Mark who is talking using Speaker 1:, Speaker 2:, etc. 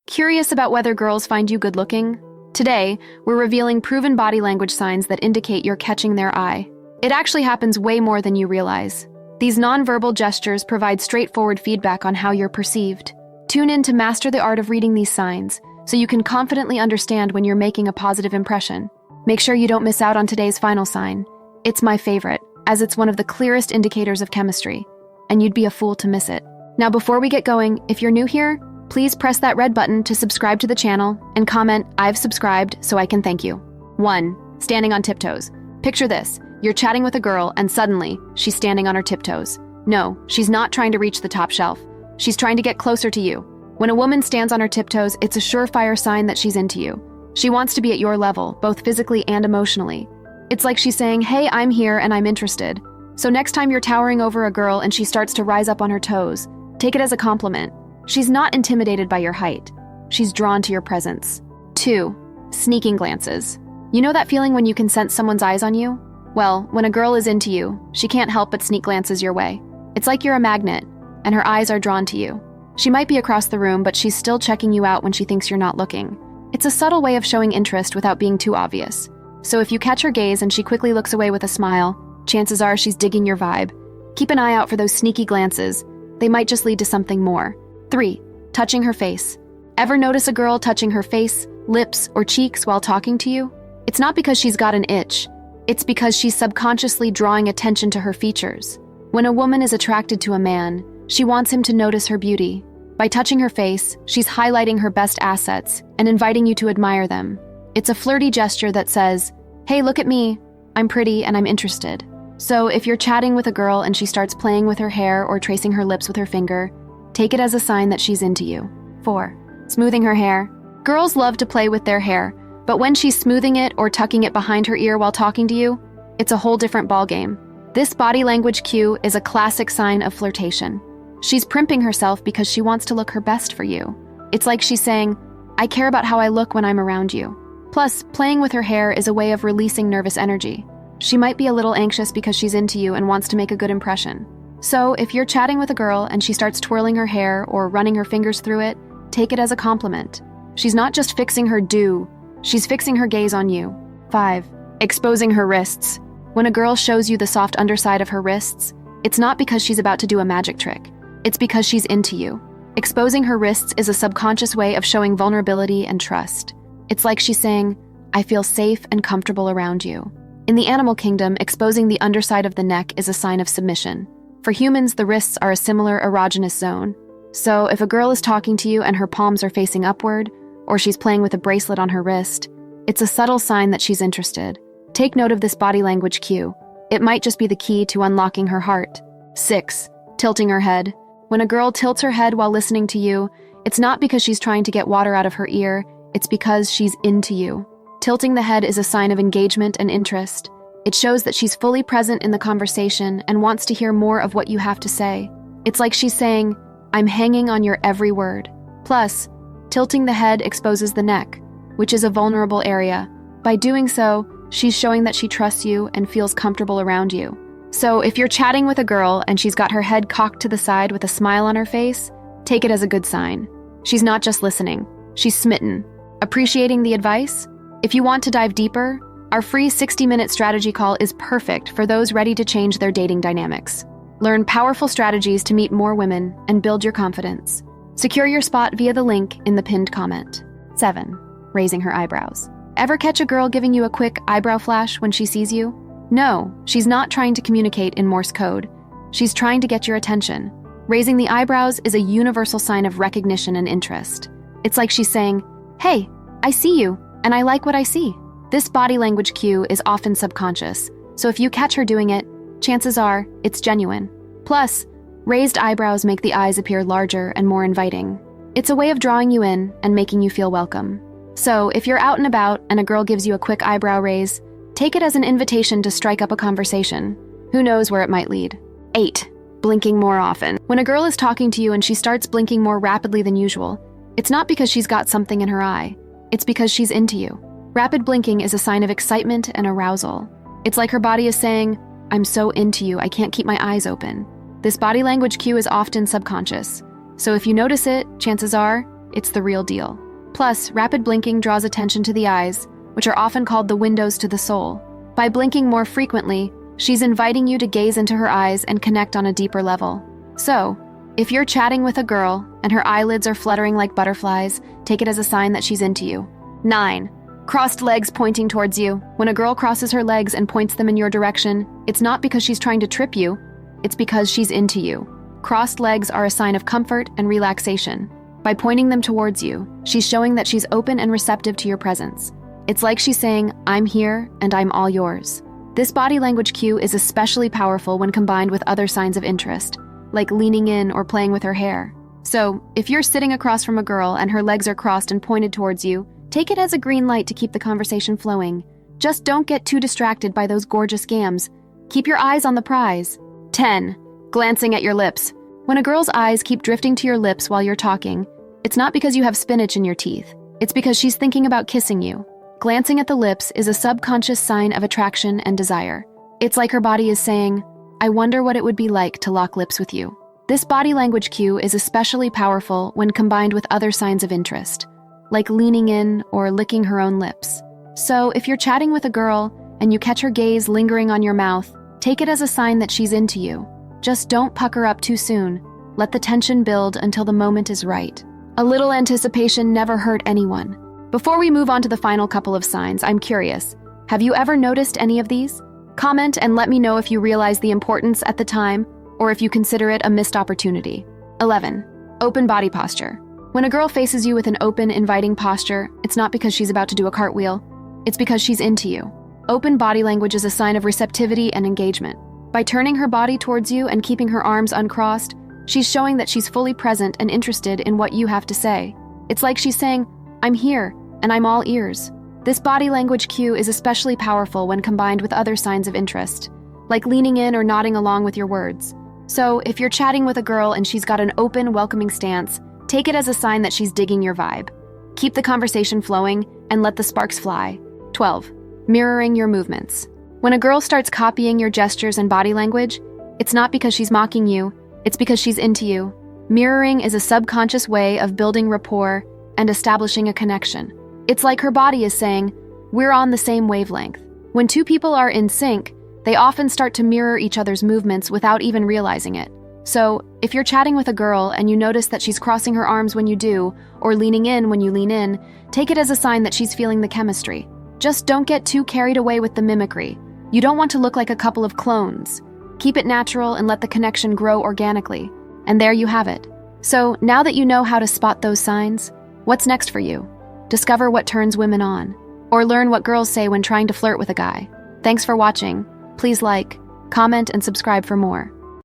Speaker 1: Curious about whether girls find you good-looking? Today, we're revealing proven body language signs that indicate you're catching their eye. It actually happens way more than you realize. These nonverbal gestures provide straightforward feedback on how you're perceived. Tune in to master the art of reading these signs, so you can confidently understand when you're making a positive impression. Make sure you don't miss out on today's final sign. It's my favorite, as it's one of the clearest indicators of chemistry, and you'd be a fool to miss it. Now, before we get going, if you're new here, please press that red button to subscribe to the channel and comment, "I've subscribed," so I can thank you. 1. Standing on tiptoes. Picture this. You're chatting with a girl and suddenly, she's standing on her tiptoes. No, she's not trying to reach the top shelf. She's trying to get closer to you. When a woman stands on her tiptoes, it's a surefire sign that she's into you. She wants to be at your level, both physically and emotionally. It's like she's saying, "Hey, I'm here and I'm interested." So next time you're towering over a girl and she starts to rise up on her toes, take it as a compliment. She's not intimidated by your height. She's drawn to your presence. 2. Sneaking glances. You know that feeling when you can sense someone's eyes on you? Well, when a girl is into you, she can't help but sneak glances your way. It's like you're a magnet, and her eyes are drawn to you. She might be across the room, but she's still checking you out when she thinks you're not looking. It's a subtle way of showing interest without being too obvious. So if you catch her gaze and she quickly looks away with a smile, chances are she's digging your vibe. Keep an eye out for those sneaky glances. They might just lead to something more. 3. Touching her face. Ever notice a girl touching her face, lips, or cheeks while talking to you? It's not because she's got an itch. It's because she's subconsciously drawing attention to her features. When a woman is attracted to a man, she wants him to notice her beauty. By touching her face, she's highlighting her best assets and inviting you to admire them. It's a flirty gesture that says, "Hey, look at me. I'm pretty and I'm interested." So if you're chatting with a girl and she starts playing with her hair or tracing her lips with her finger, take it as a sign that she's into you. 4. Smoothing her hair. Girls love to play with their hair, but when she's smoothing it or tucking it behind her ear while talking to you, it's a whole different ballgame. This body language cue is a classic sign of flirtation. She's primping herself because she wants to look her best for you. It's like she's saying, "I care about how I look when I'm around you." Plus, playing with her hair is a way of releasing nervous energy. She might be a little anxious because she's into you and wants to make a good impression. So, if you're chatting with a girl and she starts twirling her hair or running her fingers through it, take it as a compliment. She's not just fixing her do, she's fixing her gaze on you. 5. Exposing her wrists. When a girl shows you the soft underside of her wrists, it's not because she's about to do a magic trick. It's because she's into you. Exposing her wrists is a subconscious way of showing vulnerability and trust. It's like she's saying, "I feel safe and comfortable around you." In the animal kingdom, exposing the underside of the neck is a sign of submission. For humans, the wrists are a similar erogenous zone. So if a girl is talking to you and her palms are facing upward, or she's playing with a bracelet on her wrist, it's a subtle sign that she's interested. Take note of this body language cue. It might just be the key to unlocking her heart. 6. Tilting her head. When a girl tilts her head while listening to you, it's not because she's trying to get water out of her ear, it's because she's into you. Tilting the head is a sign of engagement and interest. It shows that she's fully present in the conversation and wants to hear more of what you have to say. It's like she's saying, "I'm hanging on your every word." Plus, tilting the head exposes the neck, which is a vulnerable area. By doing so, she's showing that she trusts you and feels comfortable around you. So if you're chatting with a girl and she's got her head cocked to the side with a smile on her face, take it as a good sign. She's not just listening, she's smitten. Appreciating the advice? If you want to dive deeper, our free 60-minute strategy call is perfect for those ready to change their dating dynamics. Learn powerful strategies to meet more women and build your confidence. Secure your spot via the link in the pinned comment. 7. Raising her eyebrows. Ever catch a girl giving you a quick eyebrow flash when she sees you? No, she's not trying to communicate in Morse code. She's trying to get your attention. Raising the eyebrows is a universal sign of recognition and interest. It's like she's saying, "Hey, I see you, and I like what I see." This body language cue is often subconscious, so if you catch her doing it, chances are it's genuine. Plus, raised eyebrows make the eyes appear larger and more inviting. It's a way of drawing you in and making you feel welcome. So if you're out and about and a girl gives you a quick eyebrow raise, take it as an invitation to strike up a conversation. Who knows where it might lead? 8. Blinking more often. When a girl is talking to you and she starts blinking more rapidly than usual, it's not because she's got something in her eye. It's because she's into you. Rapid blinking is a sign of excitement and arousal. It's like her body is saying, "I'm so into you, I can't keep my eyes open." This body language cue is often subconscious. So if you notice it, chances are it's the real deal. Plus, rapid blinking draws attention to the eyes, which are often called the windows to the soul. By blinking more frequently, she's inviting you to gaze into her eyes and connect on a deeper level. So, if you're chatting with a girl and her eyelids are fluttering like butterflies, take it as a sign that she's into you. 9. Crossed legs pointing towards you. When a girl crosses her legs and points them in your direction, it's not because she's trying to trip you, it's because she's into you. Crossed legs are a sign of comfort and relaxation. By pointing them towards you, she's showing that she's open and receptive to your presence. It's like she's saying, I'm here and I'm all yours. This body language cue is especially powerful when combined with other signs of interest, like leaning in or playing with her hair. So, if you're sitting across from a girl and her legs are crossed and pointed towards you, take it as a green light to keep the conversation flowing. Just don't get too distracted by those gorgeous gams. Keep your eyes on the prize. 10. Glancing at your lips. When a girl's eyes keep drifting to your lips while you're talking, it's not because you have spinach in your teeth. It's because she's thinking about kissing you. Glancing at the lips is a subconscious sign of attraction and desire. It's like her body is saying, I wonder what it would be like to lock lips with you. This body language cue is especially powerful when combined with other signs of interest, like leaning in or licking her own lips. So, if you're chatting with a girl and you catch her gaze lingering on your mouth, take it as a sign that she's into you. Just don't pucker up too soon. Let the tension build until the moment is right. A little anticipation never hurt anyone. Before we move on to the final couple of signs, I'm curious. Have you ever noticed any of these? Comment and let me know if you realize the importance at the time or if you consider it a missed opportunity. 11. Open body posture. When a girl faces you with an open, inviting posture, it's not because she's about to do a cartwheel. It's because she's into you. Open body language is a sign of receptivity and engagement. By turning her body towards you and keeping her arms uncrossed, she's showing that she's fully present and interested in what you have to say. It's like she's saying, I'm here, and I'm all ears. This body language cue is especially powerful when combined with other signs of interest, like leaning in or nodding along with your words. So, if you're chatting with a girl and she's got an open, welcoming stance, take it as a sign that she's digging your vibe. Keep the conversation flowing and let the sparks fly. 12. Mirroring your movements. When a girl starts copying your gestures and body language, it's not because she's mocking you, it's because she's into you. Mirroring is a subconscious way of building rapport and establishing a connection. It's like her body is saying, we're on the same wavelength. When two people are in sync, they often start to mirror each other's movements without even realizing it. So, if you're chatting with a girl and you notice that she's crossing her arms when you do, or leaning in when you lean in, take it as a sign that she's feeling the chemistry. Just don't get too carried away with the mimicry. You don't want to look like a couple of clones. Keep it natural and let the connection grow organically. And there you have it. So, now that you know how to spot those signs, what's next for you? Discover what turns women on, or learn what girls say when trying to flirt with a guy. Thanks for watching. Please like, comment, and subscribe for more.